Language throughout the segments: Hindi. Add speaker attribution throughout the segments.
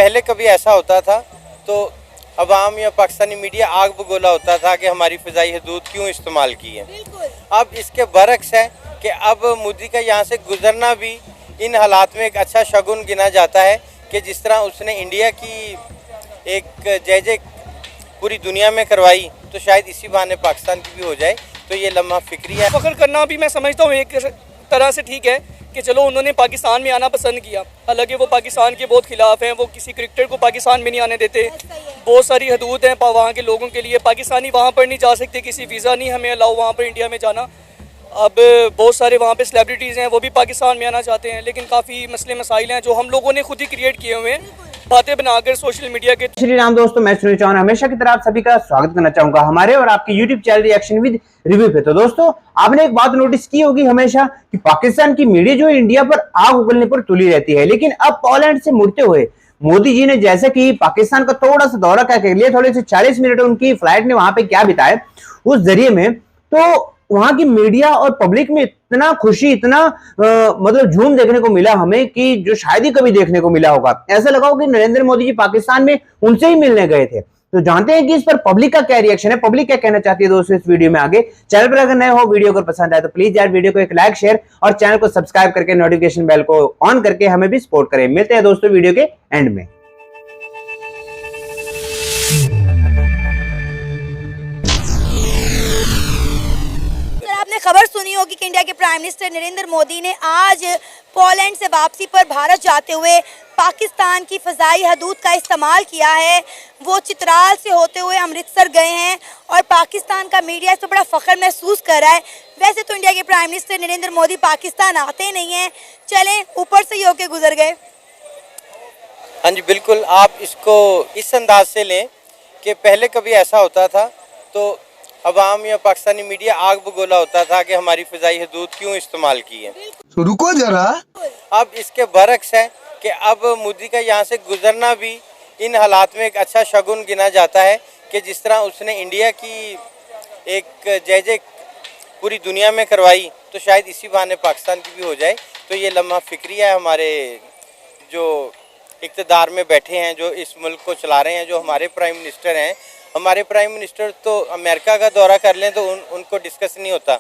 Speaker 1: पहले कभी ऐसा होता था तो अवाम या पाकिस्तानी मीडिया आग बगोला होता था कि हमारी फ़िज़ाई हदूद क्यों इस्तेमाल की है। अब इसके बरक्स है कि अब मोदी का यहाँ से गुजरना भी इन हालात में एक अच्छा शगुन गिना जाता है कि जिस तरह उसने इंडिया की एक जय पूरी दुनिया में करवाई, तो शायद इसी बहाने पाकिस्तान की भी हो जाए। तो ये लम्हा फिक्री है।
Speaker 2: फख्र करना भी मैं समझता हूँ एक तरह से ठीक है कि चलो उन्होंने पाकिस्तान में आना पसंद किया, हालांकि वो पाकिस्तान के बहुत खिलाफ हैं, वो किसी क्रिकेटर को पाकिस्तान में नहीं आने देते। बहुत सारी हदूद हैं वहाँ के लोगों के लिए, पाकिस्तानी वहाँ पर नहीं जा सकते, किसी वीज़ा नहीं हमें अलाउ वहाँ पर इंडिया में जाना। अब बहुत सारे वहाँ पे सेलिब्रिटीज़ हैं वो भी पाकिस्तान में आना चाहते हैं, लेकिन काफ़ी मसले मसाइल हैं जो हम लोगों ने खुद ही क्रिएट किए हुए हैं, बातें बनाकर सोशल मीडिया के।
Speaker 3: श्री राम दोस्तों, मैं सुनील चौहान हमेशा की तरह आप सभी का स्वागत करना चाहूंगा हमारे और आपके YouTube channel reaction with review पे। तो दोस्तों, आपने एक बात नोटिस की होगी हमेशा कि पाकिस्तान की मीडिया जो इंडिया पर आग उगलने पर तुली रहती है, लेकिन अब पोलैंड से मुड़ते हुए मोदी जी ने जैसे कि पाकिस्तान का थोड़ा सा दौरा करके लिए, थोड़े से 40 मिनट उनकी फ्लाइट ने वहां पे क्या बिताए उस जरिए में, तो वहां की मीडिया और पब्लिक में इतना खुशी, इतना मतलब झूम देखने को मिला हमें कि जो शायद ही कभी देखने को मिला होगा। ऐसा लगा हो कि नरेंद्र मोदी जी पाकिस्तान में उनसे ही मिलने गए थे। तो जानते हैं कि इस पर पब्लिक का क्या रिएक्शन है, पब्लिक क्या कहना चाहती है दोस्तों इस वीडियो में। आगे चैनल पर अगर नए हो, वीडियो को पसंद आए तो प्लीज यार वीडियो को एक लाइक, शेयर और चैनल को सब्सक्राइब करके नोटिफिकेशन बेल को ऑन करके हमें भी सपोर्ट करें। मिलते हैं दोस्तों वीडियो के एंड में।
Speaker 4: आपने खबर सुनी होगी कि इंडिया के प्राइम मिनिस्टर नरेंद्र मोदी ने आज पोलैंड से वापसी पर भारत जाते हुए पाकिस्तान की फ़ज़ाई हदूद का इस्तेमाल किया है। वो चित्राल से होते हुए अमृतसर गए हैं और पाकिस्तान का मीडिया इस पर बड़ा फ़ख्र महसूस कर रहा है। वैसे तो इंडिया के प्राइम मिनिस्टर नरेंद्र मोदी पाकिस्तान आते नहीं हैं, चलें ऊपर से ही होके गुजर गए।
Speaker 1: हाँ जी बिल्कुल, आप इसको इस अंदाज से लें कि पहले कभी ऐसा होता था तो अवाम या पाकिस्तानी मीडिया आग बगोला होता था कि हमारी फ़िज़ाई हदूद क्यों इस्तेमाल की है।
Speaker 5: तो रुको जरा,
Speaker 1: अब इसके बरक्स है कि अब मोदी का यहाँ से गुजरना भी इन हालात में एक अच्छा शगुन गिना जाता है कि जिस तरह उसने इंडिया की एक जय पूरी दुनिया में करवाई, तो शायद इसी बहाने पाकिस्तान की भी हो जाए। तो ये लम्हा फिक्री है हमारे जो इक़्तिदार में बैठे हैं, जो इस मुल्क को चला रहे हैं, जो हमारे प्राइम मिनिस्टर हैं। हमारे प्राइम मिनिस्टर तो अमेरिका का दौरा कर लें तो उनको डिस्कस नहीं होता।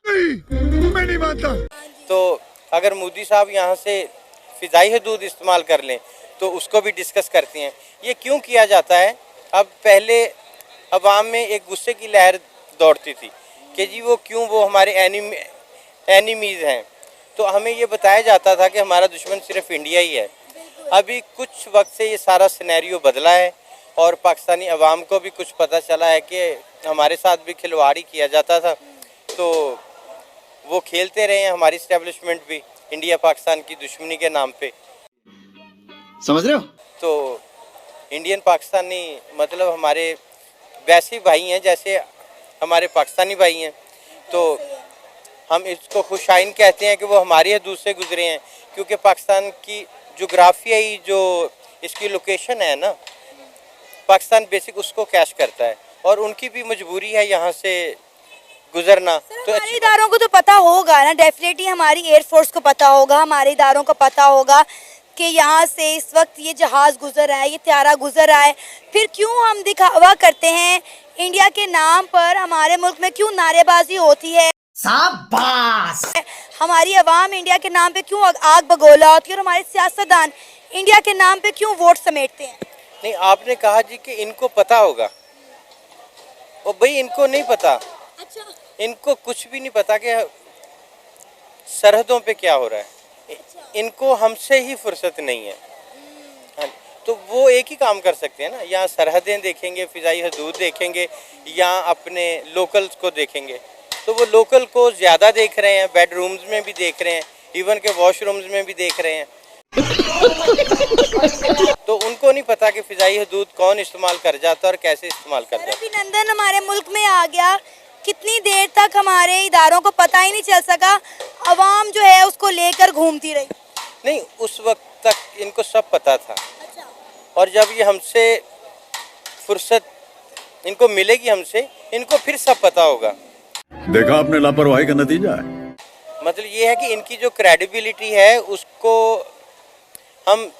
Speaker 5: मैं नहीं मानता।
Speaker 1: तो अगर मोदी साहब यहाँ से फ़िज़ाई हदूद इस्तेमाल कर लें तो उसको भी डिस्कस करती हैं। ये क्यों किया जाता है? अब पहले अवाम में एक गुस्से की लहर दौड़ती थी कि जी वो हमारे एनिमीज़ हैं। तो हमें ये बताया जाता था कि हमारा दुश्मन सिर्फ इंडिया ही है। अभी कुछ वक्त से ये सारा सिनेरियो बदला है और पाकिस्तानी अवाम को भी कुछ पता चला है कि हमारे साथ भी खिलवाड़ी किया जाता था, तो वो खेलते रहे हैं हमारी इस्टेब्लिशमेंट भी इंडिया पाकिस्तान की दुश्मनी के नाम पे।
Speaker 5: समझ रहे हो?
Speaker 1: तो इंडियन पाकिस्तानी मतलब हमारे वैसे भाई हैं जैसे हमारे पाकिस्तानी भाई हैं। तो हम इसको खुशाइन कहते हैं कि वो हमारी हदूद से गुजरे हैं, क्योंकि पाकिस्तान की जोग्राफियाई जो इसकी लोकेशन है ना, पाकिस्तान बेसिक उसको कैश करता है और उनकी भी मजबूरी है यहाँ से गुजरना। तो
Speaker 4: हमारे इदारों को तो पता होगा ना, डेफिनेटली हमारी एयरफोर्स को पता होगा, हमारे इदारों को पता होगा कि यहाँ से इस वक्त ये जहाज़ गुजर रहा है, ये त्यारा गुजर रहा है। फिर क्यों हम दिखावा करते हैं इंडिया के नाम पर? हमारे मुल्क में क्यों नारेबाजी होती है? शाबाश! हमारी अवाम इंडिया के नाम पे क्यों आग बगोला होती है और हमारे सियासतदान इंडिया के नाम पे क्यों वोट समेटते हैं?
Speaker 1: नहीं, आपने कहा जी कि इनको पता होगा, और भाई इनको नहीं पता।
Speaker 4: अच्छा।
Speaker 1: इनको कुछ भी नहीं पता कि सरहदों पे क्या हो रहा है। इनको हमसे ही फुर्सत नहीं है। हाँ, तो वो एक ही काम कर सकते हैं ना, या सरहदें देखेंगे, फ़िज़ाई हदूद देखेंगे, या अपने लोकल्स को देखेंगे। तो वो लोकल को ज़्यादा देख रहे हैं, बेडरूम्स में भी देख रहे हैं, इवन के वॉशरूम्स में भी देख रहे हैं। तो उनको नहीं पता कि फ़िज़ाई हदूद कौन इस्तेमाल कर जाता है और कैसे इस्तेमाल कर जाता है।
Speaker 4: अभिनंदन हमारे मुल्क में आ गया, कितनी देर तक हमारे इदारों को पता ही नहीं चल सका, अवाम जो है उसको लेकर घूमती रही।
Speaker 1: नहीं, उस वक्त तक इनको सब पता था।
Speaker 4: अच्छा।
Speaker 1: और जब ये हमसे फुर्सत इनको मिलेगी हमसे, इनको फिर सब पता होगा।
Speaker 5: देखा आपने लापरवाही का नतीजा है।
Speaker 1: मतलब ये है कि इनकी जो क्रेडिबिलिटी है उसको हम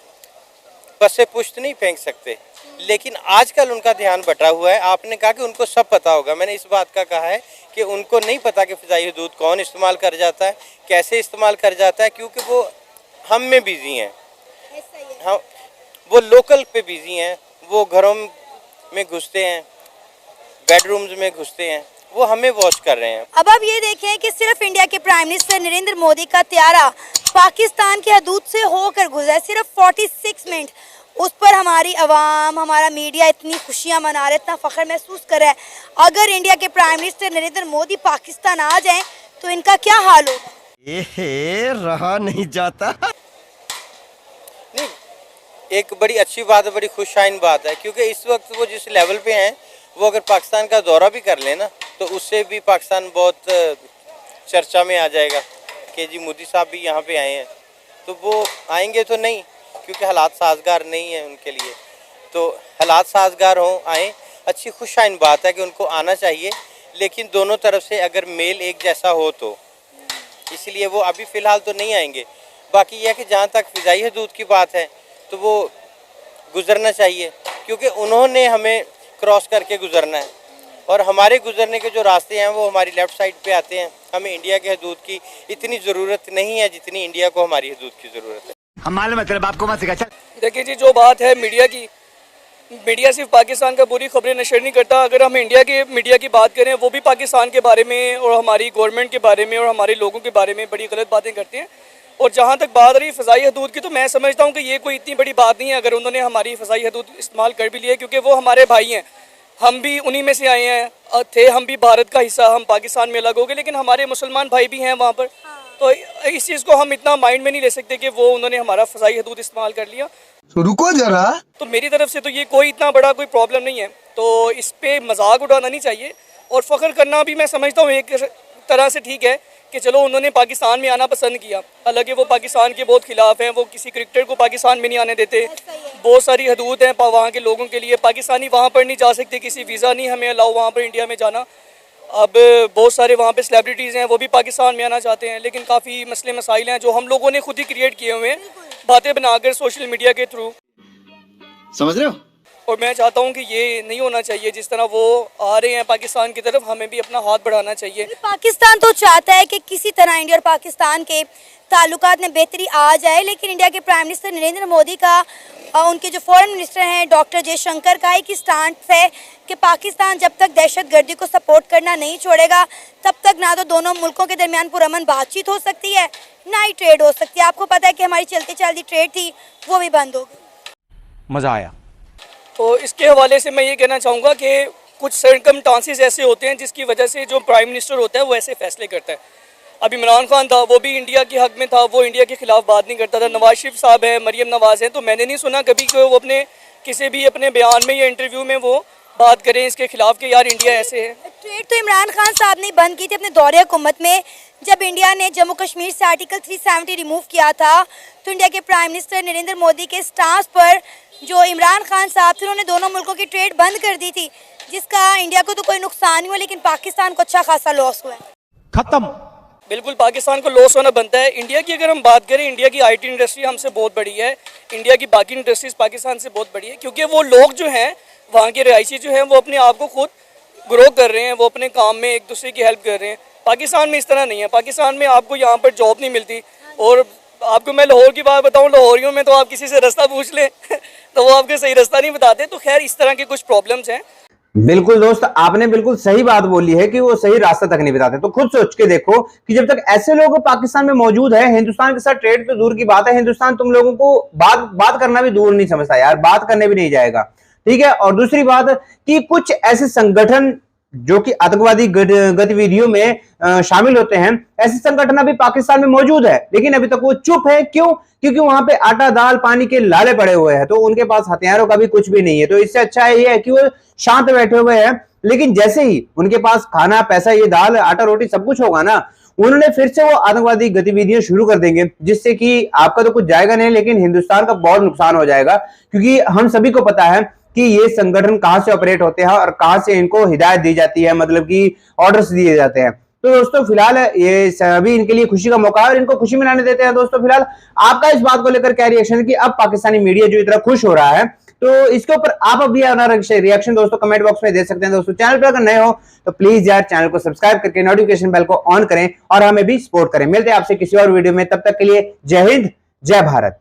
Speaker 1: बस से पुष्ट नहीं फेंक सकते, लेकिन आजकल उनका ध्यान बटा हुआ है। आपने कहा कि उनको सब पता होगा, मैंने इस बात का कहा है कि उनको नहीं पता कि फ़िज़ाई हदूद कौन इस्तेमाल कर जाता है, कैसे इस्तेमाल कर जाता है, क्योंकि वो हम में बिजी हैं। हाँ, वो लोकल पे बिजी हैं, वो घरों में घुसते हैं, बेडरूम्स में घुसते हैं, वो हमें वॉच कर रहे हैं।
Speaker 4: अब आप ये देखें कि सिर्फ इंडिया के प्राइम मिनिस्टर नरेंद्र मोदी का त्यारा पाकिस्तान की हदूद से होकर गुजरा, सिर्फ 46 मिनट। उस पर हमारी आवाम, हमारा मीडिया इतनी खुशियां मना रहा है, इतना फख्र महसूस कर रहा है। अगर इंडिया के प्राइम मिनिस्टर नरेंद्र मोदी पाकिस्तान आ जाएं तो इनका क्या हाल होगा?
Speaker 6: रहा नहीं जाता।
Speaker 1: नहीं, एक बड़ी अच्छी बात है, बड़ी खुशहाइन बात है, क्योंकि इस वक्त वो जिस लेवल पे हैं, वो अगर पाकिस्तान का दौरा भी कर लेना तो उससे भी पाकिस्तान बहुत चर्चा में आ जाएगा कि जी मोदी साहब भी यहाँ पे आए हैं। तो वो आएंगे तो नहीं, क्योंकि हालात साजगार नहीं है उनके लिए। तो हालात साजगार हों, आएँ, अच्छी खुशहाइन बात है कि उनको आना चाहिए, लेकिन दोनों तरफ से अगर मेल एक जैसा हो तो, इसलिए वो अभी फ़िलहाल तो नहीं आएंगे। बाकी यह कि जहाँ तक फ़िज़ाई हदूद की बात है तो वो गुज़रना चाहिए, क्योंकि उन्होंने हमें क्रॉस करके गुज़रना है, और हमारे गुज़रने के जो रास्ते हैं वो हमारी लेफ़्ट साइड पे आते हैं। हमें इंडिया के हदूद की इतनी ज़रूरत नहीं है जितनी इंडिया को हमारी हदूद की ज़रूरत है।
Speaker 6: हम मालूम है तेरे बाप को मत सिखा। चल
Speaker 2: देखिए जी, जो बात है मीडिया की, मीडिया सिर्फ पाकिस्तान का पूरी खबरें नशर नहीं करता। अगर हम इंडिया के मीडिया की बात करें, वो भी पाकिस्तान के बारे में और हमारी गवर्नमेंट के बारे में और हमारे लोगों के बारे में बड़ी गलत बातें करते हैं। और जहाँ तक बात रही फ़िज़ाई हदूद की, तो मैं समझता हूँ कि ये कोई इतनी बड़ी बात नहीं है अगर उन्होंने हमारी फ़िज़ाई हदूद इस्तेमाल कर भी लिया, क्योंकि वो हमारे भाई हैं, हम भी उन्हीं में से आए हैं, थे हम भी भारत का हिस्सा, हम पाकिस्तान में अलग हो गए, लेकिन हमारे मुसलमान भाई भी हैं वहाँ पर। तो इस चीज़ को हम इतना माइंड में नहीं ले सकते कि वो उन्होंने हमारा फ़िज़ाई हदूद इस्तेमाल कर लिया।
Speaker 5: तो रुको जरा।
Speaker 2: तो मेरी तरफ से तो ये कोई इतना बड़ा कोई प्रॉब्लम नहीं है, तो इस पे मजाक उड़ाना नहीं चाहिए। और फ़ख्र करना भी मैं समझता हूँ एक तरह से ठीक है कि चलो उन्होंने पाकिस्तान में आना पसंद किया, हालांकि वो पाकिस्तान के बहुत खिलाफ हैं, वो किसी क्रिकेटर को पाकिस्तान में नहीं आने देते। बहुत सारी हदूद हैं वहाँ के लोगों के लिए, पाकिस्तानी वहाँ पर नहीं जा सकते, किसी वीज़ा नहीं हमें अलाउ वहाँ पर इंडिया में जाना। अब बहुत सारे वहाँ पे सेलिब्रिटीज़ हैं, वो भी पाकिस्तान में आना चाहते हैं, लेकिन काफ़ी मसले मसाइल हैं जो हम लोगों ने खुद ही क्रिएट किए हुए हैं, बातें बनाकर सोशल मीडिया के थ्रू।
Speaker 5: समझ रहे हो?
Speaker 2: और मैं चाहता हूँ कि ये नहीं होना चाहिए, जिस तरह वो आ रहे हैं पाकिस्तान की तरफ, हमें भी अपना हाथ बढ़ाना चाहिए।
Speaker 4: पाकिस्तान तो चाहता है कि किसी तरह इंडिया और पाकिस्तान के ताल्लुकात में बेहतरी आ जाए, लेकिन इंडिया के प्राइम मिनिस्टर नरेंद्र मोदी का उनके जो फॉरेन मिनिस्टर हैं डॉक्टर जयशंकर का एक ही स्टैंड है कि पाकिस्तान जब तक दहशतगर्दी को सपोर्ट करना नहीं छोड़ेगा, तब तक ना तो दोनों मुल्कों के दरमियान पुरअमन बातचीत हो सकती है, ना ही ट्रेड हो सकती है। आपको पता है कि हमारी चलती चलती ट्रेड थी, वो भी बंद हो गई।
Speaker 3: मजा आया।
Speaker 2: तो इसके हवाले से मैं ये कहना चाहूँगा कि कुछ सर्कमस्टांसेस ऐसे होते हैं जिसकी वजह से जो प्राइम मिनिस्टर होता है वो ऐसे फैसले करता है। अब इमरान खान था, वो भी इंडिया के हक में था, वो इंडिया के खिलाफ बात नहीं करता था। नवाज शरीफ साहब है, मरीम नवाज है, तो मैंने नहीं सुना कभी कि वो अपने किसी भी अपने बयान में या इंटरव्यू में वो बात करें इसके खिलाफ कि यार इंडिया ऐसे है।
Speaker 4: ट्रेड तो इमरान खान साहब ने बंद की थी अपने दौरे हुकूमत में, जब इंडिया ने जम्मू कश्मीर से आर्टिकल 370 रिमूव किया था, तो इंडिया के प्राइम मिनिस्टर नरेंद्र मोदी के स्टांस पर जो इमरान खान साहब थे उन्होंने दोनों मुल्कों की ट्रेड बंद कर दी थी, जिसका इंडिया को तो कोई नुकसान नहीं हुआ, लेकिन पाकिस्तान को अच्छा खासा लॉस हुआ है।
Speaker 3: खत्म।
Speaker 2: बिल्कुल पाकिस्तान को लॉस होना बनता है। इंडिया की अगर हम बात करें, इंडिया की आईटी इंडस्ट्री हमसे बहुत बड़ी है, इंडिया की बाकी इंडस्ट्रीज पाकिस्तान से बहुत बड़ी है, क्योंकि वो लोग जो हैं वहाँ के रहायशी जो हैं वो अपने आप को खुद ग्रो कर रहे हैं, वो अपने काम में एक दूसरे की हेल्प कर रहे हैं। पाकिस्तान में इस तरह नहीं है। पाकिस्तान में आपको यहाँ पर जॉब नहीं मिलती, और आपको मैं लाहौर की बात बताऊँ, लाहौरियों में तो आप किसी से रास्ता पूछ लें तो वो आपको सही रास्ता नहीं बताते। तो खैर इस तरह के कुछ प्रॉब्लम्स हैं।
Speaker 3: बिल्कुल दोस्त, आपने बिल्कुल सही बात बोली है कि वो सही रास्ता तक नहीं बताते। तो खुद सोच के देखो कि जब तक ऐसे लोग पाकिस्तान में मौजूद है, हिंदुस्तान के साथ ट्रेड तो दूर की बात है, हिंदुस्तान तुम लोगों को बात करना भी दूर नहीं समझता यार, बात करने भी नहीं जाएगा, ठीक है। और दूसरी बात कि कुछ ऐसे संगठन जो कि आतंकवादी गतिविधियों में शामिल होते हैं, ऐसे संगठन अभी पाकिस्तान में मौजूद है, लेकिन अभी तक वो चुप है। क्यों? क्योंकि वहां पे आटा दाल पानी के लाले पड़े हुए हैं, तो उनके पास हथियारों का भी कुछ भी नहीं है। तो इससे अच्छा ये है कि वो शांत बैठे हुए हैं, लेकिन जैसे ही उनके पास खाना पैसा, ये दाल आटा रोटी सब कुछ होगा ना, उन्होंने फिर से वो आतंकवादी गतिविधियां शुरू कर देंगे, जिससे कि आपका तो कुछ जाएगा नहीं, लेकिन हिंदुस्तान का बहुत नुकसान हो जाएगा। क्योंकि हम सभी को पता है कि ये संगठन कहां से ऑपरेट होते हैं और कहां से इनको हिदायत दी जाती है, मतलब कि ऑर्डर्स दिए जाते हैं। तो दोस्तों फिलहाल ये सभी इनके लिए खुशी का मौका है और इनको खुशी मनाने देते हैं। दोस्तों फिलहाल आपका इस बात को लेकर क्या रिएक्शन है कि अब पाकिस्तानी मीडिया जो इतना खुश हो रहा है, तो इसके ऊपर आप अभी अपना रिएक्शन दोस्तों कमेंट बॉक्स में दे सकते हैं। दोस्तों चैनल पर अगर नए हो तो प्लीज यार चैनल को सब्सक्राइब करके नोटिफिकेशन बेल को ऑन करें और हमें भी सपोर्ट करें। मिलते हैं आपसे किसी और वीडियो में, तब तक के लिए जय हिंद जय भारत।